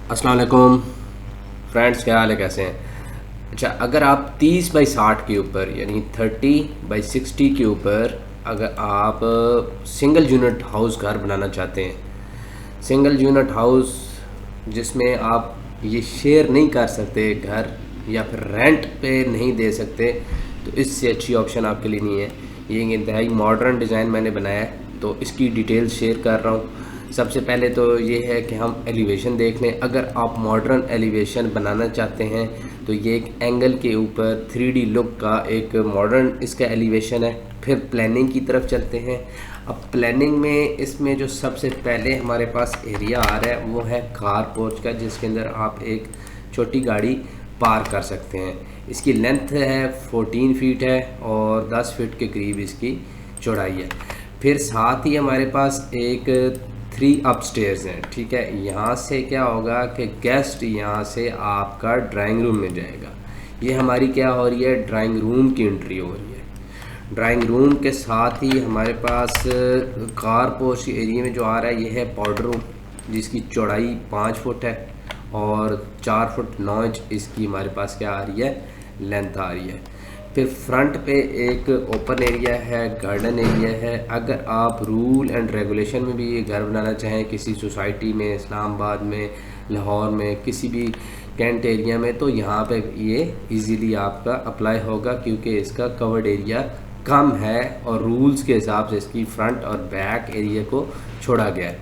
अस्सलाम वालेकुम फ्रेंड्स, क्या हाल है, कैसे हैं? अच्छा, अगर आप 30 बाई 60 के ऊपर यानी 30 बाई 60 के ऊपर अगर आप सिंगल यूनिट हाउस घर बनाना चाहते हैं, सिंगल यूनिट हाउस जिसमें आप ये शेयर नहीं कर सकते घर या फिर रेंट पे नहीं दे सकते, तो इससे अच्छी ऑप्शन आपके लिए नहीं है। ये इंतहाई मॉडर्न डिज़ाइन मैंने बनाया है, तो इसकी डिटेल्स शेयर कर रहा हूँ। सबसे पहले तो ये है कि हम एलिवेशन देख लें। अगर आप मॉडर्न एलिवेशन बनाना चाहते हैं तो ये एक एंगल के ऊपर 3D लुक का एक मॉडर्न इसका एलिवेशन है। फिर प्लानिंग की तरफ चलते हैं। अब प्लानिंग में इसमें जो सबसे पहले हमारे पास एरिया आ रहा है वो है कार पोर्च का, जिसके अंदर आप एक छोटी गाड़ी पार कर सकते हैं। इसकी लेंथ है 14 फीट है और 10 फीट के करीब इसकी चौड़ाई है। फिर साथ ही हमारे पास एक 3 अपस्टेयर्स हैं। ठीक है, यहाँ से क्या होगा कि गेस्ट यहाँ से आपका ड्राइंग रूम में जाएगा। ये हमारी क्या हो रही है, ड्राइंग रूम की एंट्री हो रही है। ड्राइंग रूम के साथ ही हमारे पास कार पोर्च एरिया में जो आ रहा है ये है पाउडर रूम, जिसकी चौड़ाई 5 फुट है और 4 फुट 9 इंच इसकी हमारे पास क्या आ रही है, लेंथ आ रही है। फिर फ्रंट पे एक ओपन एरिया है, गार्डन एरिया है। अगर आप रूल एंड रेगुलेशन में भी ये घर बनाना चाहें किसी सोसाइटी में, इस्लामाबाद में, लाहौर में, किसी भी कैंट एरिया में, तो यहाँ पे ये इजीली आपका अप्लाई होगा क्योंकि इसका कवर्ड एरिया कम है और रूल्स के हिसाब से इसकी फ्रंट और बैक एरिया को छोड़ा गया है।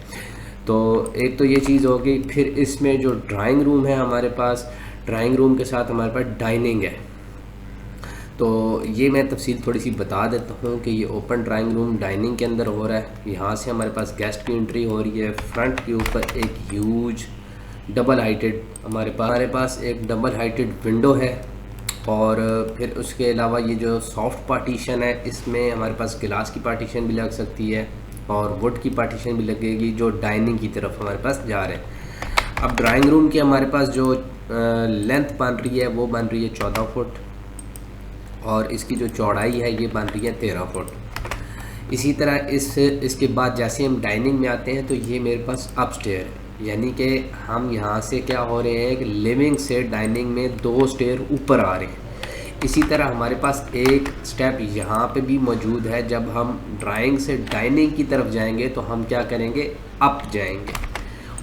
तो एक तो ये चीज़ होगी। फिर इसमें जो ड्राइंग रूम है हमारे पास, ड्राइंग रूम के साथ हमारे पास डाइनिंग है। तो ये मैं तफसील थोड़ी सी बता देता हूँ कि ये ओपन ड्राइंग रूम डाइनिंग के अंदर हो रहा है। यहाँ से हमारे पास गेस्ट की एंट्री हो रही है। फ्रंट के ऊपर एक ह्यूज डबल हाइटेड हमारे पास एक डबल हाइटेड विंडो है। और फिर उसके अलावा ये जो सॉफ्ट पार्टीशन है, इसमें हमारे पास गिलास की पार्टीशन भी लग सकती है और वुड की पार्टीशन भी लगेगी, जो डाइनिंग की तरफ हमारे पास जा रहे हैं। अब ड्राइंग रूम की हमारे पास जो लेंथ बन रही है वो बन रही है 14 फुट और इसकी जो चौड़ाई है ये बन रही है 13 फुट। इसी तरह इसके बाद जैसे हम डाइनिंग में आते हैं तो ये मेरे पास अपस्टेयर है, यानी कि हम यहाँ से क्या हो रहे हैं कि लिविंग से डाइनिंग में 2 स्टेयर ऊपर आ रहे हैं। इसी तरह हमारे पास एक स्टेप यहाँ पे भी मौजूद है। जब हम ड्राइंग से डाइनिंग की तरफ जाएंगे तो हम क्या करेंगे, अप जाएंगे,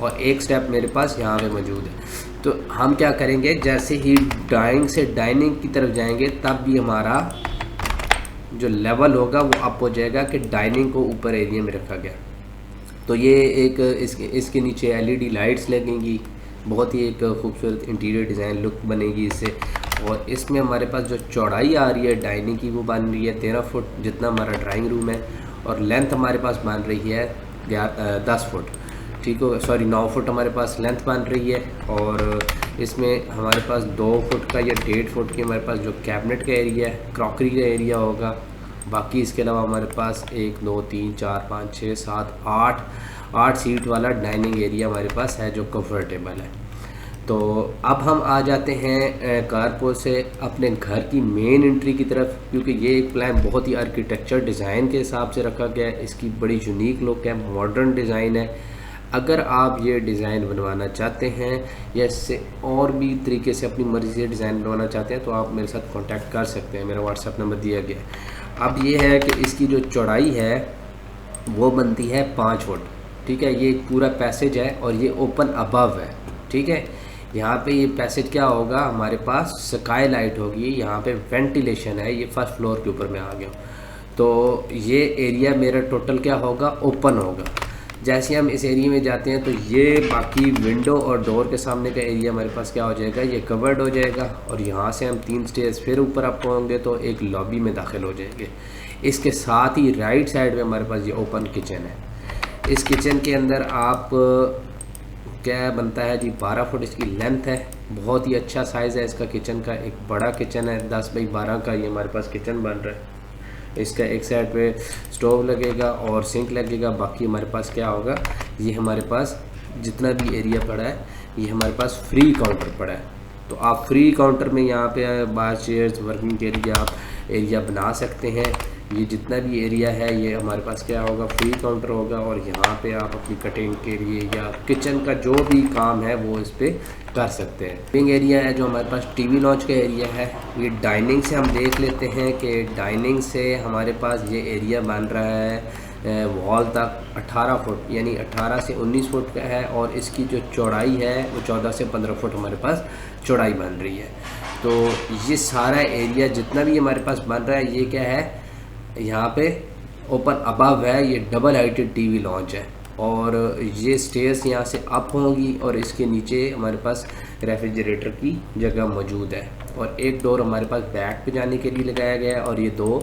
और एक स्टेप मेरे पास यहाँ पे मौजूद है। तो हम क्या करेंगे, जैसे ही ड्राइंग से डाइनिंग की तरफ जाएंगे तब भी हमारा जो लेवल होगा वो अप हो जाएगा कि डाइनिंग को ऊपर एरिया में रखा गया। तो ये एक इसके नीचे एलईडी लाइट्स लगेंगी, बहुत ही एक खूबसूरत इंटीरियर डिज़ाइन लुक बनेगी इससे। और इसमें हमारे पास जो चौड़ाई आ रही है डाइनिंग की वो बन रही है 13 फुट, जितना हमारा ड्राइंग रूम है, और लेंथ हमारे पास बन रही है 10 फुट। ठीक हो, सॉरी 9 फुट हमारे पास लेंथ बन रही है। और इसमें हमारे पास 2 फुट का या 1.5 फुट की हमारे पास जो कैबिनेट का एरिया है, क्रॉकरी का एरिया होगा। बाकी इसके अलावा हमारे पास 1 2 3 4 5 6 7 8 सीट वाला डाइनिंग एरिया हमारे पास है जो कंफर्टेबल है। तो अब हम आ जाते हैं कारपोर्ट से अपने घर की मेन एंट्री की तरफ, क्योंकि ये एक प्लान बहुत ही आर्किटेक्चर डिज़ाइन के हिसाब से रखा गया है। इसकी बड़ी यूनिक लुक है, मॉडर्न डिज़ाइन है। अगर आप ये डिज़ाइन बनवाना चाहते हैं या इससे और भी तरीके से अपनी मर्ज़ी से डिज़ाइन बनवाना चाहते हैं तो आप मेरे साथ कांटेक्ट कर सकते हैं, मेरा व्हाट्सएप नंबर दिया गया है। अब ये है कि इसकी जो चौड़ाई है वो बनती है 5 फुट। ठीक है, ये एक पूरा पैसेज है और ये ओपन अबव है। ठीक है, यहाँ पे ये पैसेज क्या होगा, हमारे पास स्काई लाइट होगी, यहाँ पे वेंटिलेशन है। ये फर्स्ट फ्लोर के ऊपर मैं आ गया, तो ये एरिया मेरा टोटल क्या होगा, ओपन होगा। जैसे हम इस एरिया में जाते हैं तो ये बाकी विंडो और डोर के सामने का एरिया हमारे पास क्या हो जाएगा, ये कवर्ड हो जाएगा। और यहाँ से हम 3 स्टेयर्स फिर ऊपर अप होंगे तो एक लॉबी में दाखिल हो जाएंगे। इसके साथ ही राइट साइड में हमारे पास ये ओपन किचन है। इस किचन के अंदर आप क्या बनता है जी, 12 फुट इसकी लेंथ है। बहुत ही अच्छा साइज़ है इसका किचन का, एक बड़ा किचन है, 10 बाई 12 का ये हमारे पास किचन बन रहा है। इसका एक साइड पे स्टोव लगेगा और सिंक लगेगा। बाकी हमारे पास क्या होगा, ये हमारे पास जितना भी एरिया पड़ा है ये हमारे पास फ्री काउंटर पड़ा है। तो आप फ्री काउंटर में यहाँ पे बार चेयर्स वर्किंग के लिए आप एरिया बना सकते हैं। ये जितना भी एरिया है ये हमारे पास क्या होगा, फ्री काउंटर होगा, और यहाँ पे आप अपनी कटिंग के लिए या किचन का जो भी काम है वो इस पर कर सकते हैं। लिविंग एरिया है जो हमारे पास टीवी लॉन्च का एरिया है। ये डाइनिंग से हम देख लेते हैं कि डाइनिंग से हमारे पास ये एरिया बन रहा है वॉल तक 18 फुट यानी 18 से 19 फुट का है, और इसकी जो चौड़ाई है वो 14 से 15 फुट हमारे पास चौड़ाई बन रही है। तो ये सारा एरिया जितना भी हमारे पास बन रहा है ये क्या है, यहाँ पे ओपन अबव है, ये डबल हाइटेड टीवी लॉन्च है, और ये स्टेयर्स यहाँ से अप होंगी और इसके नीचे हमारे पास रेफ्रिजरेटर की जगह मौजूद है, और एक डोर हमारे पास बैक पे जाने के लिए लगाया गया है, और ये 2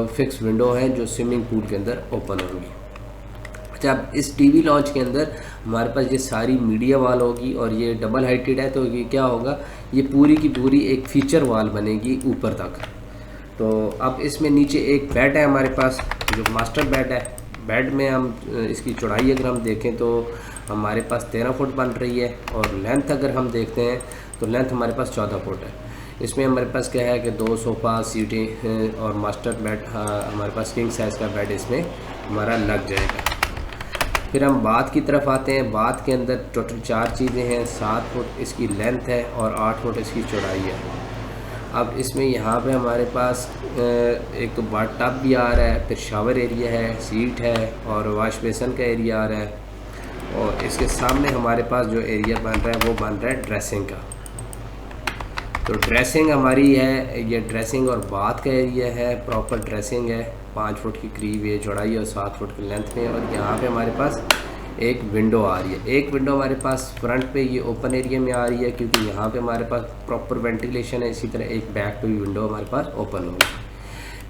फिक्स विंडो हैं जो स्विमिंग पूल के अंदर ओपन होंगी। अच्छा, अब इस टीवी लॉन्च के अंदर हमारे पास ये सारी मीडिया वॉल होगी, और ये डबल हाइटेड है तो ये क्या होगा, ये पूरी की पूरी एक फीचर वॉल बनेगी ऊपर तक। तो अब इसमें नीचे एक बेड है हमारे पास जो मास्टर बेड है। बेड में हम इसकी चौड़ाई अगर हम देखें तो हमारे पास 13 फुट बन रही है, और लेंथ अगर हम देखते हैं तो लेंथ हमारे पास 14 फुट है। इसमें हमारे पास क्या है कि 2 सोफ़ा सीटें और मास्टर बेड, हमारे पास किंग साइज़ का बेड इसमें हमारा लग जाएगा। फिर हम बाथ की तरफ आते हैं। बाथ के अंदर टोटल 4 चीज़ें हैं। 7 फुट इसकी लेंथ है और 8 फुट इसकी चौड़ाई है। अब इसमें यहाँ पे हमारे पास एक तो बाथ टब भी आ रहा है, फिर शावर एरिया है, सीट है, और वॉश बेसन का एरिया आ रहा है, और इसके सामने हमारे पास जो एरिया बन रहा है वो बन रहा है ड्रेसिंग का। तो ड्रेसिंग हमारी है, ये ड्रेसिंग और बाथ का एरिया है, प्रॉपर ड्रेसिंग है, 5 फुट की करीब ये चौड़ाई और 7 फुट की लेंथ में, और यहाँ पे हमारे पास एक विंडो आ रही है। एक विंडो हमारे पास फ्रंट पे ये ओपन एरिया में आ रही है क्योंकि यहाँ पे हमारे पास प्रॉपर वेंटिलेशन है। इसी तरह एक बैक पे भी विंडो हमारे पास ओपन होगी।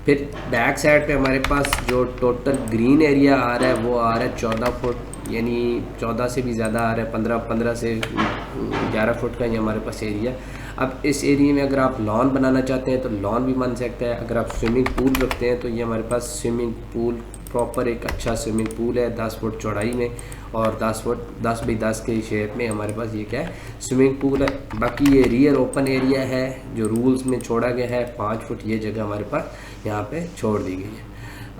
फिर बैक साइड पे हमारे पास जो टोटल ग्रीन एरिया आ रहा है वो आ रहा है 14 फुट, यानी 14 से भी ज़्यादा आ रहा है, 15 से 11 फुट का ये हमारे पास एरिया। अब इस एरिया में अगर आप लॉन बनाना चाहते हैं तो लॉन भी बन सकता है। अगर आप स्विमिंग पूल रखते हैं तो ये हमारे पास स्विमिंग पूल प्रॉपर एक अच्छा स्विमिंग पूल है 10 फुट चौड़ाई में, और 10 बाई 10 के शेप में हमारे पास ये क्या है, स्विमिंग पूल है। बाकी ये रियर ओपन एरिया है जो रूल्स में छोड़ा गया है, 5 फुट ये जगह हमारे पास यहाँ पे छोड़ दी गई है।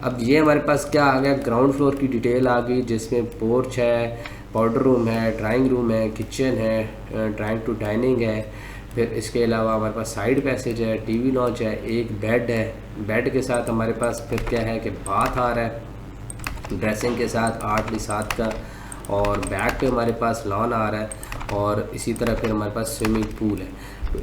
अब ये हमारे पास क्या आ गया, ग्राउंड फ्लोर की डिटेल आ गई जिसमें पोर्च है, पाउडर रूम है, ड्राइंग रूम है, किचन है, ड्राइंग टू डाइनिंग है। फिर इसके अलावा हमारे पास साइड पैसेज है, टीवी लॉन्च है, एक बेड है। बेड के साथ हमारे पास फिर क्या है कि बाथ आ रहा है ड्रेसिंग के साथ 8 बाई 7 का, और बैक पे हमारे पास लॉन आ रहा है, और इसी तरह फिर हमारे पास स्विमिंग पूल है। तो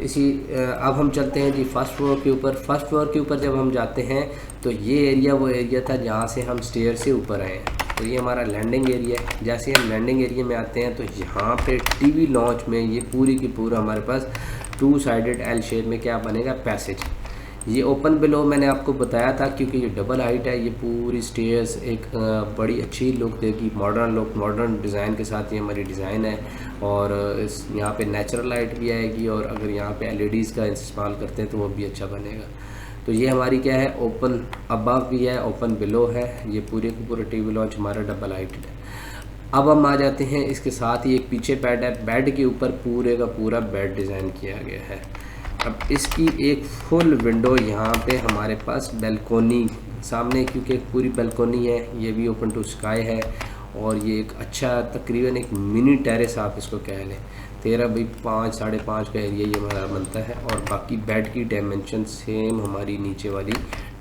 अब हम चलते हैं जी फर्स्ट फ्लोर के ऊपर। फर्स्ट फ्लोर के ऊपर जब हम जाते हैं तो ये एरिया वो एरिया था जहाँ से हम स्टेयर से ऊपर आए हैं। तो ये हमारा लैंडिंग एरिया है। जैसे हम लैंडिंग एरिया में आते हैं तो यहाँ पे टीवी लॉन्च में ये पूरी की पूरा हमारे पास 2 साइडेड एल शेप में क्या बनेगा, पैसेज। ये ओपन बिलो मैंने आपको बताया था क्योंकि ये डबल हाइट है। ये पूरी स्टेयर्स एक बड़ी अच्छी लुक देगी, मॉडर्न लुक, मॉडर्न डिज़ाइन के साथ ये हमारी डिज़ाइन है। और इस यहाँ पे नेचुरल लाइट भी आएगी, और अगर यहाँ पे एलईडीज़ का इस्तेमाल करते हैं तो वो भी अच्छा बनेगा। तो ये हमारी क्या है, ओपन अबव भी है, ओपन बिलो है। ये पूरे के पूरे टीवी लॉन्च हमारा डबल हाइटेड है। अब हम आ जाते हैं, इसके साथ ही एक पीछे बेड है। बेड के ऊपर पूरे का पूरा बेड डिज़ाइन किया गया है। अब इसकी एक फुल विंडो यहाँ पे हमारे पास बैल्कोनी सामने, क्योंकि पूरी बैल्कोनी है, ये भी ओपन टू स्काई है, और ये एक अच्छा तकरीबन एक मिनी टेरेस आप इसको कह लें। 13 बाई 5 साढ़े 5 का एरिया ये हमारा बनता है, और बाकी बेड की डायमेंशन सेम हमारी नीचे वाली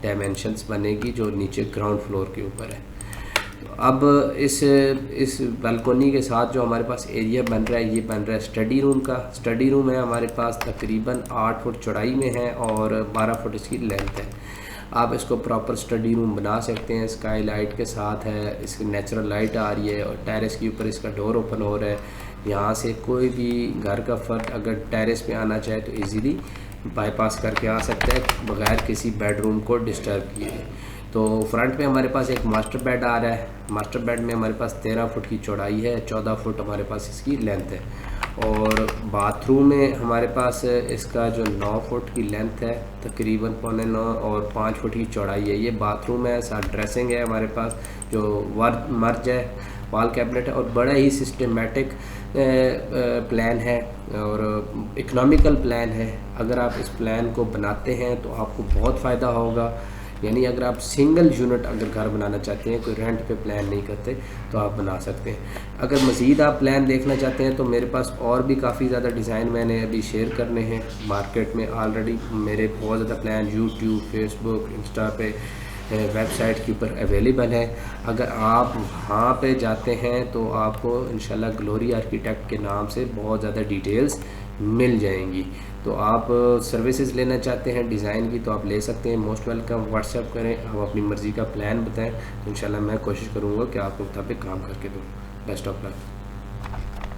डायमेंशंस बनेगी जो नीचे ग्राउंड फ्लोर के ऊपर है। अब इस बालकोनी के साथ जो हमारे पास एरिया बन रहा है ये बन रहा है स्टडी रूम का। स्टडी रूम है हमारे पास तकरीबन 8 फुट चौड़ाई में है और 12 फुट इसकी लेंथ है। आप इसको प्रॉपर स्टडी रूम बना सकते हैं। स्काई लाइट के साथ है, इसकी नेचुरल लाइट आ रही है, और टेरेस के ऊपर इसका डोर ओपन हो रहा है। यहाँ से कोई भी घर का फ़र्द अगर टेरेस पे आना चाहे तो इजीली बाईपास करके आ सकता है बगैर किसी बेडरूम को डिस्टर्ब किए। तो फ्रंट में हमारे पास एक मास्टर बेड आ रहा है। मास्टर बेड में हमारे पास 13 फुट की चौड़ाई है, 14 फुट हमारे पास इसकी लेंथ है। और बाथरूम में हमारे पास इसका जो 9 फुट की लेंथ है तकरीबन 9.25 और 5 फुट की चौड़ाई है। ये बाथरूम है, साथ ड्रेसिंग है हमारे पास, जो मर्ज है, वॉल कैबिनेट है, और बड़ा ही सिस्टमेटिक प्लान है और इकोनॉमिकल प्लान है। अगर आप इस प्लान को बनाते हैं तो आपको बहुत फ़ायदा होगा। यानी अगर आप सिंगल यूनिट अगर घर बनाना चाहते हैं, कोई रेंट पे प्लान नहीं करते, तो आप बना सकते हैं। अगर मज़ीद आप प्लान देखना चाहते हैं तो मेरे पास और भी काफ़ी ज़्यादा डिज़ाइन मैंने अभी शेयर करने हैं। मार्केट में ऑलरेडी मेरे बहुत ज़्यादा प्लान यूट्यूब, फेसबुक, इंस्टा पे, वेबसाइट के ऊपर अवेलेबल है। अगर आप वहाँ पे जाते हैं तो आपको इंशाल्लाह ग्लोरी आर्किटेक्ट के नाम से बहुत ज़्यादा डिटेल्स मिल जाएंगी। तो आप सर्विसेज लेना चाहते हैं डिज़ाइन की तो आप ले सकते हैं, मोस्ट वेलकम। व्हाट्सएप करें, आप अपनी मर्ज़ी का प्लान बताएं, तो इंशाल्लाह मैं कोशिश करूँगा कि आपके मुताबिक काम करके दूँ। Best of luck.